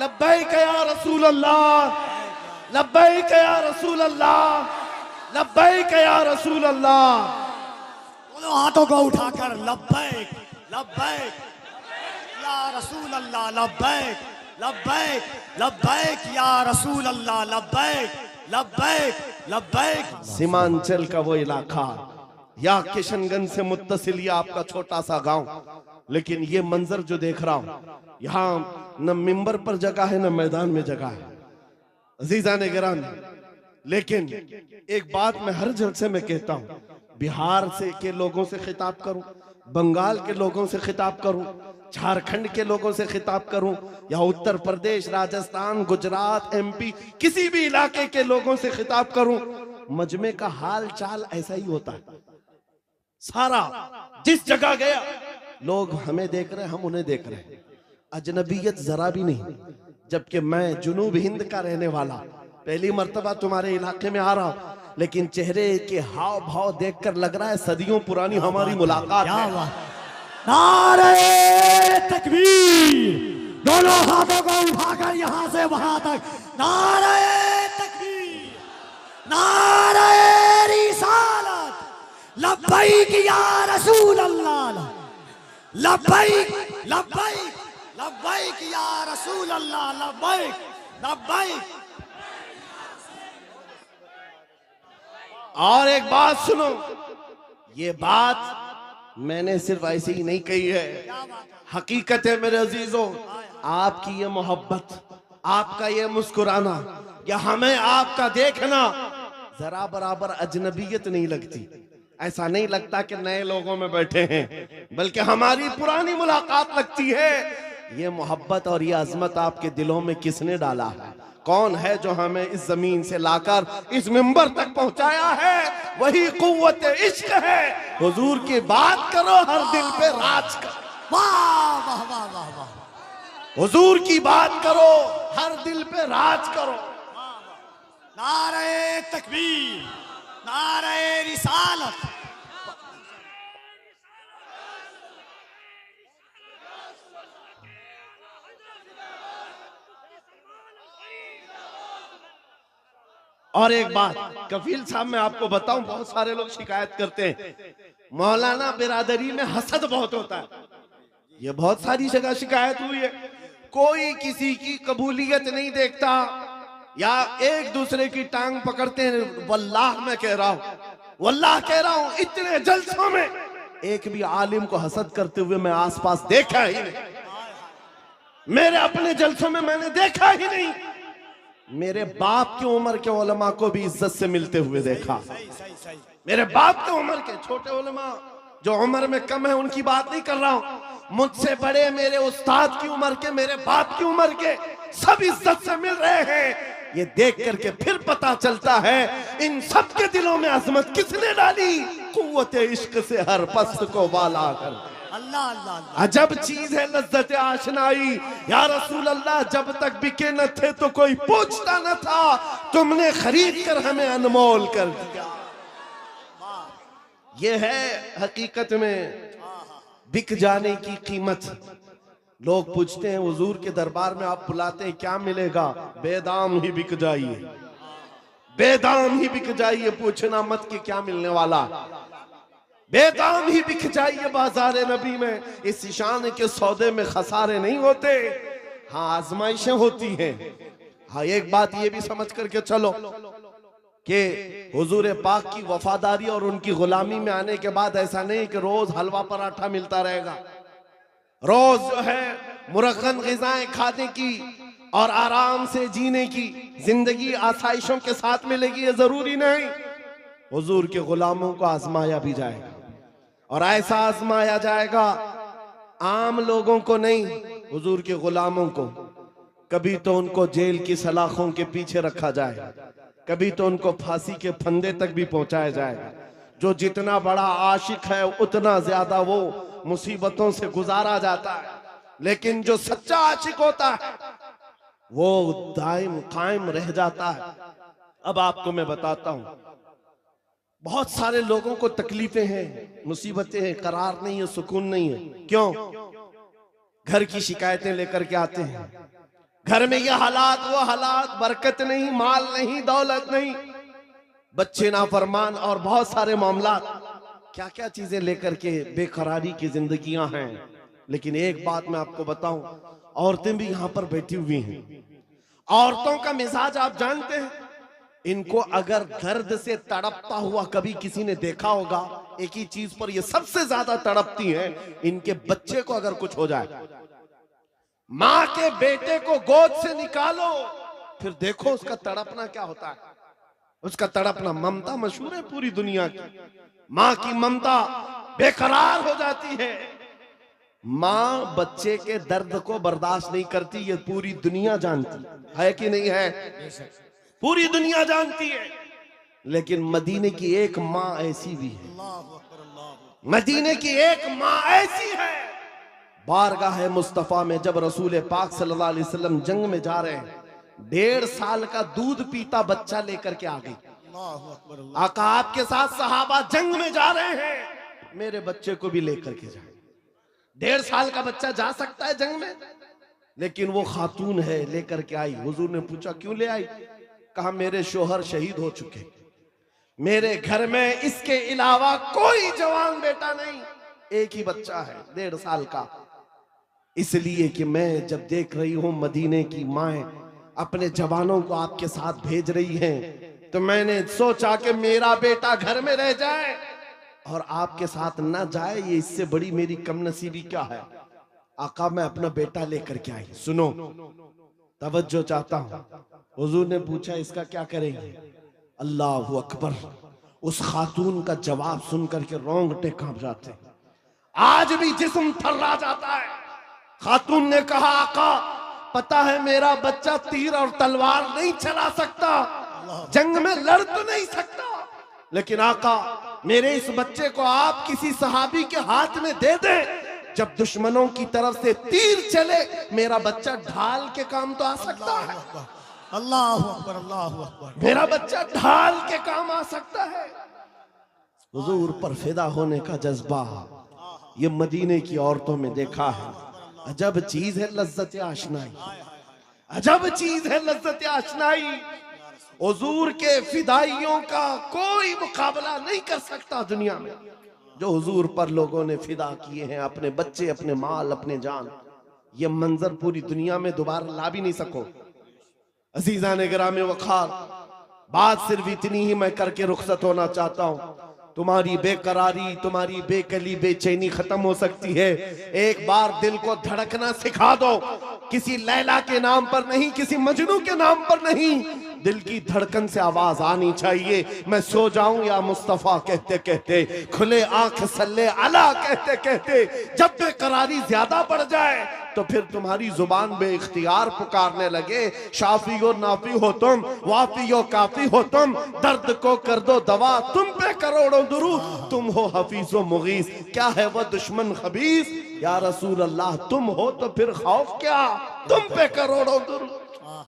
लब्बैक या रसूल अल्लाह, लब्बैक या रसूल अल्लाह, लब्बैक या रसूल अल्लाह। दोनों हाथों को उठाकर लब्बैक लब्बैक या रसूल अल्लाह, लब्बैक लब्बैक लब्बैक या रसूल अल्लाह, लब्बैक लब्बैक लब्बैक। सीमांचल का वो इलाका या किशनगंज से मुत्तसिल या आपका छोटा सा गांव, लेकिन ये मंजर जो देख रहा हूं, यहाँ न मिंबर पर जगह है न मैदान में जगह है। अजीजा ने गिरामी, लेकिन एक बात मैं हर जलसे में कहता हूं, बिहार से के लोगों से खिताब करूं, बंगाल के लोगों से खिताब करूं, झारखंड के लोगों से खिताब करूं, या उत्तर प्रदेश, राजस्थान, गुजरात, एमपी, किसी भी इलाके के लोगों से खिताब करूं, मजमे का हाल चाल ऐसा ही होता है। सारा जिस जगह गया लोग हमें देख रहे हैं, हम उन्हें देख रहे हैं, अजनबियत जरा भी नहीं। जबकि मैं जुनूब हिंद का रहने वाला, पहली मर्तबा तुम्हारे इलाके में आ रहा हूं, लेकिन चेहरे के हाव भाव देखकर लग रहा है सदियों पुरानी हमारी मुलाकात है। नारे तकबीर, दोनों हाथों को उठाकर यहां से वहां तक नारे तकबीर, नारे रिसालत, लब्बैक या रसूल अल्लाह, लब्बैक लब्बैक लब्बैक या रसूल अल्लाह, लब्बैक लब्बैक। और एक बात सुनो, ये बात मैंने सिर्फ ऐसे ही नहीं कही है, हकीकत है मेरे अजीजों। आपकी ये मोहब्बत, आपका ये मुस्कुराना, या हमें आपका देखना जरा बराबर अजनबियत नहीं लगती। ऐसा नहीं लगता कि नए लोगों में बैठे हैं, बल्कि हमारी पुरानी मुलाकात लगती है। ये मोहब्बत और ये अजमत आपके दिलों में किसने डाला है? कौन है जो हमें इस जमीन से लाकर इस मिंबर तक पहुंचाया है? वही कुव्वत इश्क है। हुजूर की बात करो, हर दिल पे राज करो। वाह वाह वाह वाह वाह। हुजूर की बात करो, हर दिल पे राज करो। नारे तकबीर, नारे रिसालत। और एक बात कफील साहब, मैं आपको बताऊं, बहुत सारे लोग शिकायत करते हैं मौलाना बिरादरी में हसद बहुत होता है। ये बहुत सारी जगह शिकायत हुई है, कोई किसी की कबूलियत नहीं देखता, या एक दूसरे की टांग पकड़ते हैं। वल्लाह मैं कह रहा हूं, वल्लाह कह रहा हूं, इतने जलसों में एक भी आलिम को हसद करते हुए मैं आसपास देखा ही नहीं। मेरे अपने जलसों में मैंने देखा ही नहीं। मेरे बाप की उम्र के उलमा को भी इज्जत से मिलते हुए देखा। मेरे बाप की उम्र के छोटे उलमा जो उम्र में कम है उनकी बात नहीं कर रहा हूं, मुझसे बड़े मेरे उस्ताद की उम्र के, मेरे बाप की उम्र के, सब इज्जत से मिल रहे हैं। ये देख करके फिर पता चलता है इन सब के दिलों में अजमत किसने डाली? कुव्वत इश्क से हर पस्त को वाला कर। अल्लाह अल्लाह अल्लाह। अजब चीज है लज्जत आशनाई। या रसूल अल्लाह, जब तक बिके न थे तो कोई पूछता न था, तुमने खरीद कर हमें अनमोल कर दिया। ये है हकीकत में बिक जाने की कीमत। लोग पूछते हैं हुजूर के दरबार में आप बुलाते हैं, क्या मिलेगा? बेदाम ही बिक जाइए, बेदाम ही बिक जाइए, पूछना मत कि क्या मिलने वाला। बेदाम ही बिक जाइए बाजार नबी में। इस शान के सौदे में खसारे नहीं होते, हाँ आजमाइशें होती हैं। हाँ एक बात ये भी समझ करके चलो कि हुजूर पाक की वफादारी और उनकी गुलामी में आने के बाद ऐसा नहीं कि रोज हलवा पराठा मिलता रहेगा। रोज जो है मुरक्कन ग़िज़ाएं खाने की और आराम से जीने की जिंदगी आसाइशों के साथ मिलेगी, ये जरूरी नहीं। हुजूर के गुलामों को आजमाया भी जाएगा, और ऐसा आजमाया जाएगा आम लोगों को नहीं, हुजूर के गुलामों को। कभी तो उनको जेल की सलाखों के पीछे रखा जाएगा, कभी तो उनको फांसी के फंदे तक भी पहुंचाया जाएगा। जो जितना बड़ा आशिक है उतना ज्यादा वो मुसीबतों से गुजारा जाता है, लेकिन जो सच्चा आशिक होता है वो दायम कायम रह जाता है। अब आपको मैं बताता हूं, बहुत सारे लोगों को तकलीफें हैं, मुसीबतें हैं, करार नहीं है, सुकून नहीं है। क्यों? घर की शिकायतें लेकर के आते हैं, घर में ये हालात वो हालात, बरकत नहीं, माल नहीं, दौलत नहीं, बच्चे नाफरमान और बहुत सारे मामला, क्या क्या चीजें लेकर के बेकरारी की जिंदगियां हैं। लेकिन एक बात मैं आपको बताऊं, औरतें भी यहां पर बैठी हुई हैं। औरतों का मिजाज आप जानते हैं। इनको अगर दर्द से तड़पता हुआ कभी किसी ने देखा होगा, एक ही चीज पर ये सबसे ज्यादा तड़पती हैं, इनके बच्चे को अगर कुछ हो जाए। मां के बेटे को गोद से निकालो, फिर देखो उसका तड़पना क्या होता है। उसका तड़पना, ममता मशहूर है पूरी दुनिया की, मां की ममता बेकरार हो जाती है। मां बच्चे के दर्द को बर्दाश्त नहीं करती, ये पूरी दुनिया जानती है कि नहीं है? पूरी दुनिया जानती है। लेकिन मदीने की एक मां ऐसी भी है, मदीने की एक मां ऐसी है। बारगाह मुस्तफा में जब रसूल पाक सल्लल्लाहु अलैहि वसल्लम जंग में जा रहे हैं, 1.5 साल का दूध पीता बच्चा लेकर के आ गई। आका आपके साथ सहाबा जंग में जा रहे हैं, मेरे बच्चे को भी लेकर के जाए। 1.5 साल का बच्चा जा सकता है जंग में? लेकिन वो खातून है, लेकर के आई। हुजूर ने पूछा क्यों ले आई? कहा मेरे शोहर शहीद हो चुके, मेरे घर में इसके अलावा कोई जवान बेटा नहीं, एक ही बच्चा है 1.5 साल का। इसलिए कि मैं जब देख रही हूं मदीने की माएं अपने जवानों को आपके साथ भेज रही हैं, तो मैंने सोचा कि मेरा बेटा घर में रह जाए और आपके साथ ना जाए, ये इससे बड़ी मेरी कमनसीबी क्या है। आका मैं अपना बेटा लेकर के आई। सुनो, तवज्जो चाहता हूं। हुजूर ने पूछा इसका क्या करेंगे? अल्लाह अकबर। उस खातून का जवाब सुनकर के रोंगटे कांप जाते, आज भी जिस्म थर्रा जाता है। खातून ने कहा आका पता है मेरा बच्चा तीर और तलवार नहीं चला सकता, जंग में लड़ तो नहीं सकता, लेकिन आका मेरे इस बच्चे को आप किसी सहाबी के हाथ में दे दे, जब दुश्मनों की तरफ से तीर चले मेरा बच्चा ढाल के काम तो आ सकता है। अल्लाह अकबर, अल्लाह अकबर। मेरा बच्चा ढाल के काम आ सकता है। हुजूर पर फिदा होने का जज्बा ये मदीने की औरतों में देखा है। अजब चीज है लज्जत आशनाई, अजब चीज है लज्जत आशनाई। हुजूर के फिदाइयों का कोई मुकाबला नहीं कर सकता दुनिया में। जो हुजूर पर लोगों ने फिदा किए हैं, अपने बच्चे, अपने माल, अपने जान, ये मंजर पूरी दुनिया में दोबारा ला भी नहीं सको। अजीजान गिरामे वखार, बात सिर्फ इतनी ही मैं करके रुखसत होना चाहता हूं। तुम्हारी बेकरारी, तुम्हारी बेकली, बेचैनी खत्म हो सकती है। एक बार दिल को धड़कना सिखा दो, किसी लैला के नाम पर नहीं, किसी मजनू के नाम पर नहीं, दिल की धड़कन से आवाज आनी चाहिए। मैं सो जाऊं या मुस्तफा कहते कहते, खुले आंख सल्ले अला कहते कहते। जब बेकरारी ज्यादा बढ़ जाए तो फिर तुम्हारी जुबान बे इख्तियार पुकारने लगे, शाफी और नाफी हो तुम, वाफी और काफी हो तुम, दर्द को कर दो दवा, तुम पे करोड़ों दुरूद, तुम हो हफीजो मुगीस, क्या है वह दुश्मन खबीस। या रसूल अल्लाह तुम हो तो फिर खौफ क्या, तुम पे करोड़ों दुरूद।